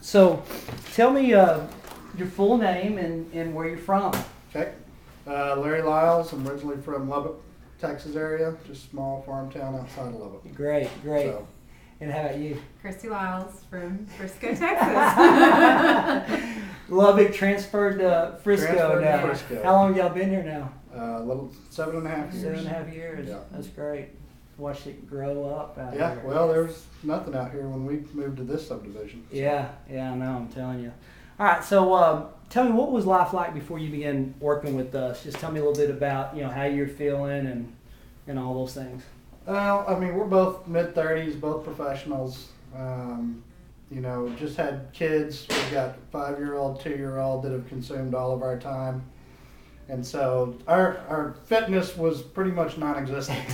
So tell me your full name and where you're from. Okay. Larry Liles. I'm originally from Lubbock, Texas area, just a small farm town outside of Lubbock. Great. So, And how about you? Christy Liles from Frisco, Texas. Lubbock transferred to Frisco Transferred to now. Frisco. How long y'all been here now? a little 7.5 years. 7.5 years. Yeah. That's great. Watched it grow up out Yeah, there. well, there was nothing out here when we moved to this subdivision. So. Yeah, I know. I'm telling you. All right, so tell me, what was life like before you began working with us? Just tell me a little bit about how you're feeling and all those things. Well, I mean, we're both mid-30s, both professionals. Just had kids. We've got a 5-year-old, 2-year-old that have consumed all of our time. And so our fitness was pretty much non-existent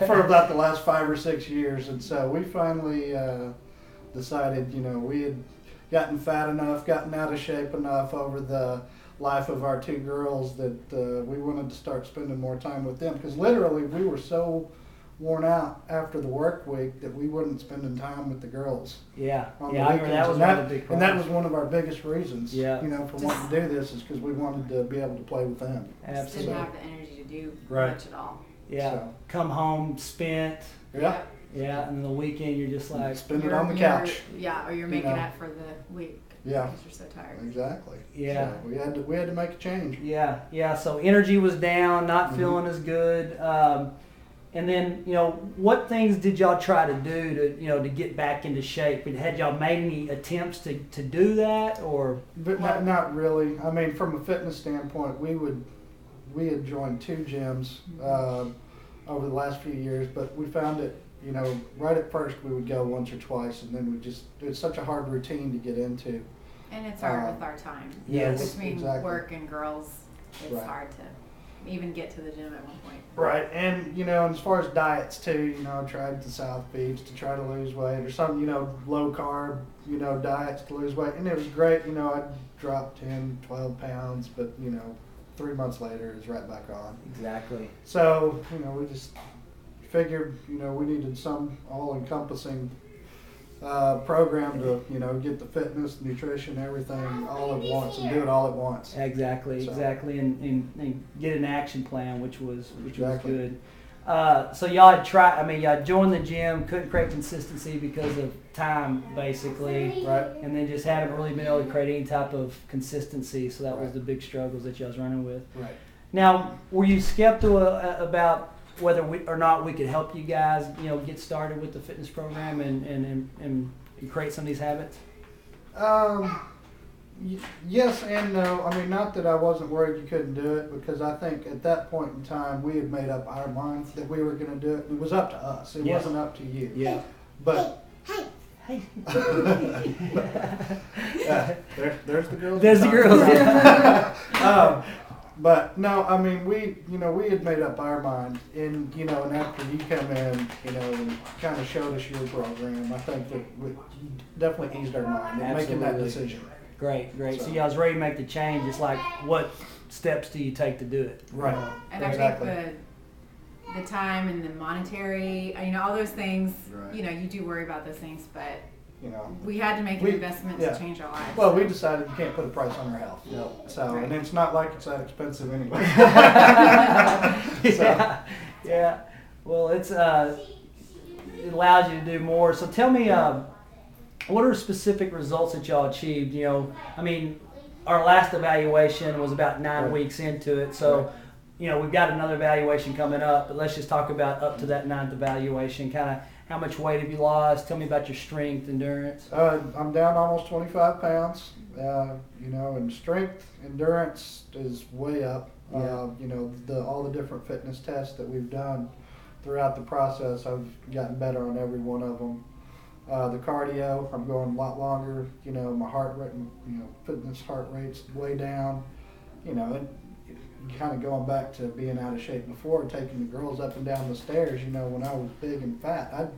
for about the last 5 or 6 years. And so we finally decided, we had gotten fat enough, gotten out of shape enough over the life of our 2 girls that we wanted to start spending more time with them. Because literally we were so worn out after the work week that we wasn't spending time with the girls. Yeah, on I the remember weekends. that was and one of the big and problems. that was one of our biggest reasons, Yeah. for wanting to do this, is because we wanted to be able to play with them. Just Absolutely. didn't have the energy to do Right. much at all. Yeah, So. come home, spent. Yeah, Yeah, and then the weekend you're just like, spend it You're- on the you're- couch. Yeah, or you're making know. up for the week Yeah, because you're so tired. exactly. Yeah. So we had to make a change. yeah. So energy was down, not Mhm. feeling as good. And then, what things did y'all try to do to get back into shape? Had y'all made any attempts to do that, or? But not really. I mean, from a fitness standpoint, we had joined 2 gyms over the last few years, but we found it, right at first we would go once or twice, and then it's such a hard routine to get into. And it's hard with our time. Yes, Between exactly. work and girls, it's Right. hard to even get to the gym at one point. Right, and and as far as diets too, I tried the South Beach to try to lose weight, or some, low carb, diets to lose weight, and it was great. I dropped 10, 12 pounds, but 3 months later it's right back on. Exactly. So we just figured we needed some all-encompassing program to get the fitness, nutrition, everything all at once, and do it all at once. Exactly, So. and get an action plan, which was Exactly. good. So y'all had y'all joined the gym, couldn't create consistency because of time, basically, Right. and then just haven't really been able to create any type of consistency. So that was Right. the big struggles that y'all was running with. Right. Now, were you skeptical about whether or not we could help you guys, get started with the fitness program and create some of these habits? Yes and no. I mean, not that I wasn't worried you couldn't do it, because I think at that point in time we had made up our minds that we were going to do it. It was up to us. It Yeah. wasn't up to you. Yeah. But Hey. there's the girls. There's the girls. Yeah. But no, I mean, we had made up our mind, and and after you come in, and kind of showed us your program, I think that we definitely eased our mind in making that Absolutely. decision. Great. So So. y'all was ready to make the change. It's like, what steps do you take to do it? Right. And Exactly. I think the time and the monetary, all those things, Right. you do worry about those things, but You know. we had to make an We- investment yeah. to change our lives. Well, we decided you can't put a price on our health. No. So, Right. and it's not like it's that expensive anyway. Yeah. Well, it allows you to do more. So tell me, what are specific results that y'all achieved? Our last evaluation was about 9 Right. weeks into it. So, we've got another evaluation coming up, but let's just talk about up to that 9th evaluation. Kind of how much weight have you lost? Tell me about your strength, endurance. I'm down almost 25 pounds. And strength, endurance is way up. Yeah. All the different fitness tests that we've done throughout the process, I've gotten better on every one of them. The cardio, I'm going a lot longer. My heart rate, fitness heart rate's way down. And kind of going back to being out of shape before, taking the girls up and down the stairs. When I was big and fat, I'd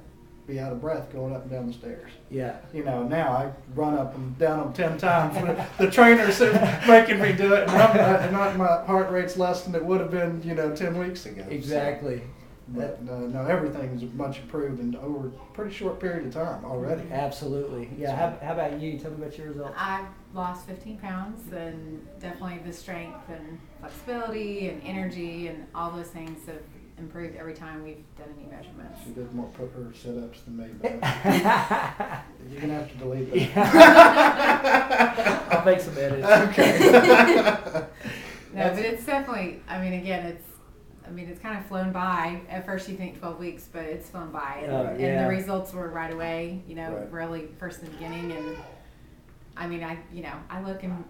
be out of breath going up and down the stairs. Yeah. Now I run up and down them 10 times. The trainer's making me do it, and my heart rate's less than it would have been, 10 weeks ago. Exactly. But no, everything's much improved in over a pretty short period of time already. Absolutely. Yeah. How about you? Tell me about your results. I've lost 15 pounds, and definitely the strength and flexibility and energy and all those things have improved every time we've done any measurements. She did more put-her sit-ups than me, but you're going to have to delete that. Yeah. I'll make some edits. Okay. No, but it's definitely, it's kind of flown by. At first you think 12 weeks, but it's flown by. And the results were right away, really first in the beginning. And I look and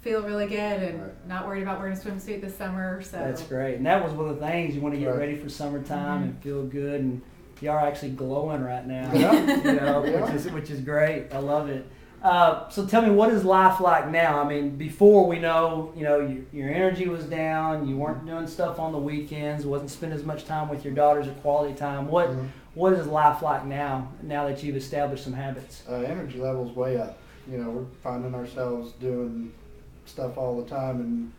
feel really good and not worried about wearing a swimsuit this summer. So that's great. And that was one of the things, you want to get ready for summertime and feel good. And you are actually glowing right now, which is great. I love it. So tell me, what is life like now? I mean, before we know, your energy was down, you weren't doing stuff on the weekends, wasn't spending as much time with your daughters or quality time. What is life like now that you've established some habits? Energy level's way up. We're finding ourselves doing stuff all the time, and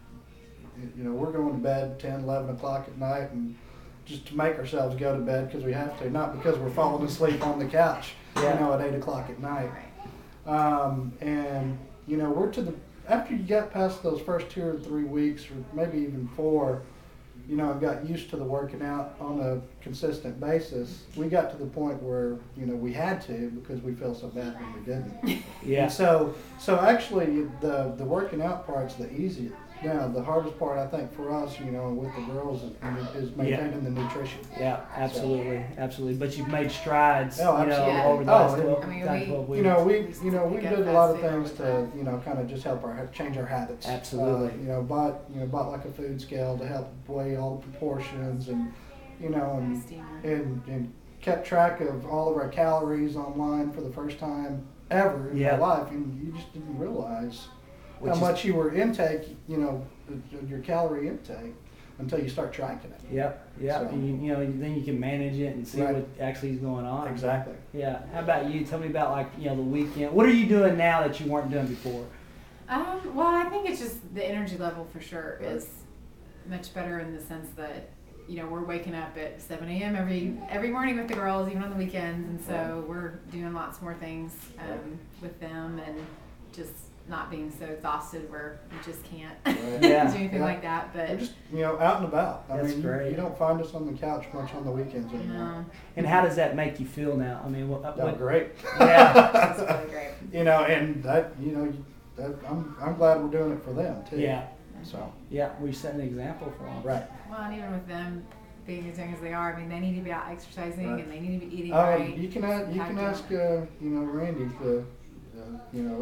we're going to bed 10, 11 o'clock at night, and just to make ourselves go to bed because we have to, not because we're falling asleep on the couch, at 8 o'clock at night. And we're after you get past those first 2 or 3 weeks, or maybe even 4, and got used to the working out on a consistent basis, we got to the point where, we had to because we feel so bad when we didn't. Yeah. And so actually the working out part's the easiest. Now, the hardest part, I think, for us, with the girls is maintaining the nutrition. Yeah, absolutely, absolutely. But you've made strides, over the last 12 weeks. We did a lot of things to, kind of just help change our habits. Absolutely. Bought like a food scale to help weigh all the proportions, and and kept track of all of our calories online for the first time ever in my life, and you just didn't realize how much you were intake, your calorie intake, until you start tracking it. Yep. So, then you can manage it and see what actually is going on. Exactly. Yeah. How about you? Tell me about the weekend. What are you doing now that you weren't doing before? Well, I think it's just the energy level for sure is much better in the sense that we're waking up at 7 a.m. every morning with the girls, even on the weekends, and so we're doing lots more things with them, and just not being so exhausted where you just can't do anything like that. But we're just out and about. That's great. You don't find us on the couch much on the weekends anymore. No. And how does that make you feel now? I mean, great. Yeah, that's really great. And that I'm glad we're doing it for them too. Yeah. So we're setting an example for them. Right. Well, and even with them being as young as they are, they need to be out exercising and they need to be eating right. You can ask Randy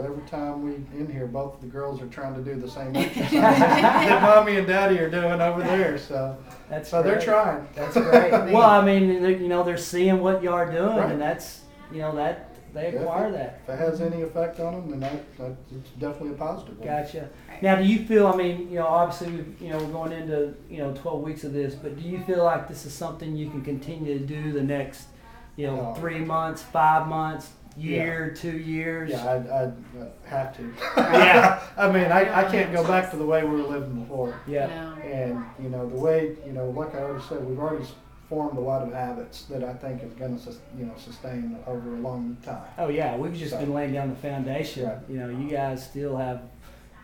every time we in here, both of the girls are trying to do the same exercise that Mommy and Daddy are doing over there. So they're trying. That's great. Well, I mean, they're seeing what you are doing, and that's that they acquire that. If it has any effect on them, then it's definitely a positive one. Gotcha. Now, do you feel? I mean, obviously, we're going into 12 weeks of this, but do you feel like this is something you can continue to do the next 3 months, 5 months? Year, 2 years. Yeah, I have to. Yeah. I mean, I can't go back to the way we were living before. Yeah. No. And the way like I already said, we've already formed a lot of habits that I think is going to sustain over a long time. Oh yeah, we've just been laying down the foundation. Right. You guys still have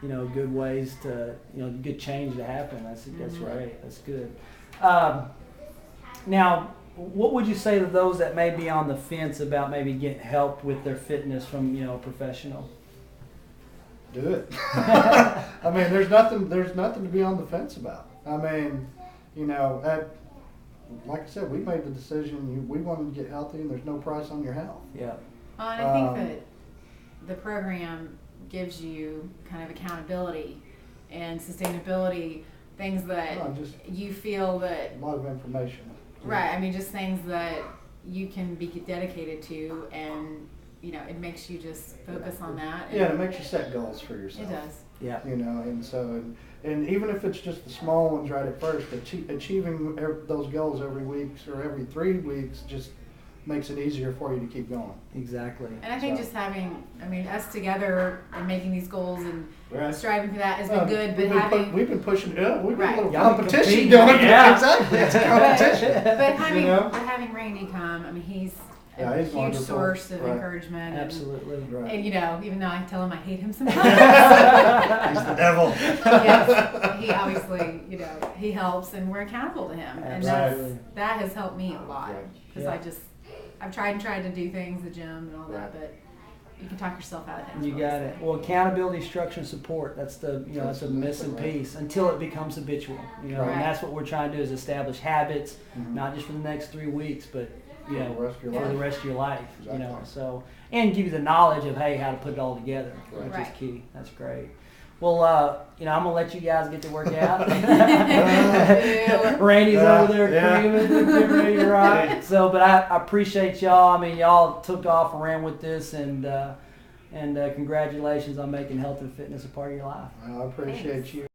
good ways to good change to happen. That's great. That's good. Now, what would you say to those that may be on the fence about maybe getting help with their fitness from a professional? Do it. I mean, there's nothing to be on the fence about. I mean, like I said, we made the decision. We wanted to get healthy, and there's no price on your health. Yeah. Well, and I think that the program gives you kind of accountability and sustainability, things that you feel that a lot of information. Right. I mean, just things that you can be dedicated to, and it makes you just focus on that. Yeah, it makes you set goals for yourself. It does. Yeah. And so, and even if it's just the small ones right at first, achieving those goals every week or every 3 weeks just makes it easier for you to keep going. Exactly. And I think So- just having, I mean, us together and making these goals and Right. striving for that has been good, but we've been pushing it up. We've been Right. a little Y'all been competition competing. going. Yeah. Exactly. It's a competition. but having You know? but having Randy come, I mean, he's a Yeah, he's huge wonderful. source of Right. encouragement. Absolutely. Right. And you know, even though I tell him I hate him sometimes, He's the devil. yes, he obviously, you know, he helps, and we're accountable to him, and Absolutely. that has helped me a lot Right. because Yeah. I've tried to do things, the gym and all that, but you can talk yourself out of things. You got it. Well, accountability, structure, and support. That's that's a missing piece until it becomes habitual. Right. And that's what we're trying to do is establish habits, Mhm. not just for the next 3 weeks, but For the rest of your for life. the rest of your life. Exactly. So and give you the knowledge of how to put it all together, which Right. is key. That's great. Well, I'm gonna let you guys get to work out. Randy's over there Yeah. creaming, getting ready to rock. So, but I appreciate y'all. I mean, y'all took off and ran with this, and congratulations on making health and fitness a part of your life. Well, I appreciate Thanks. you.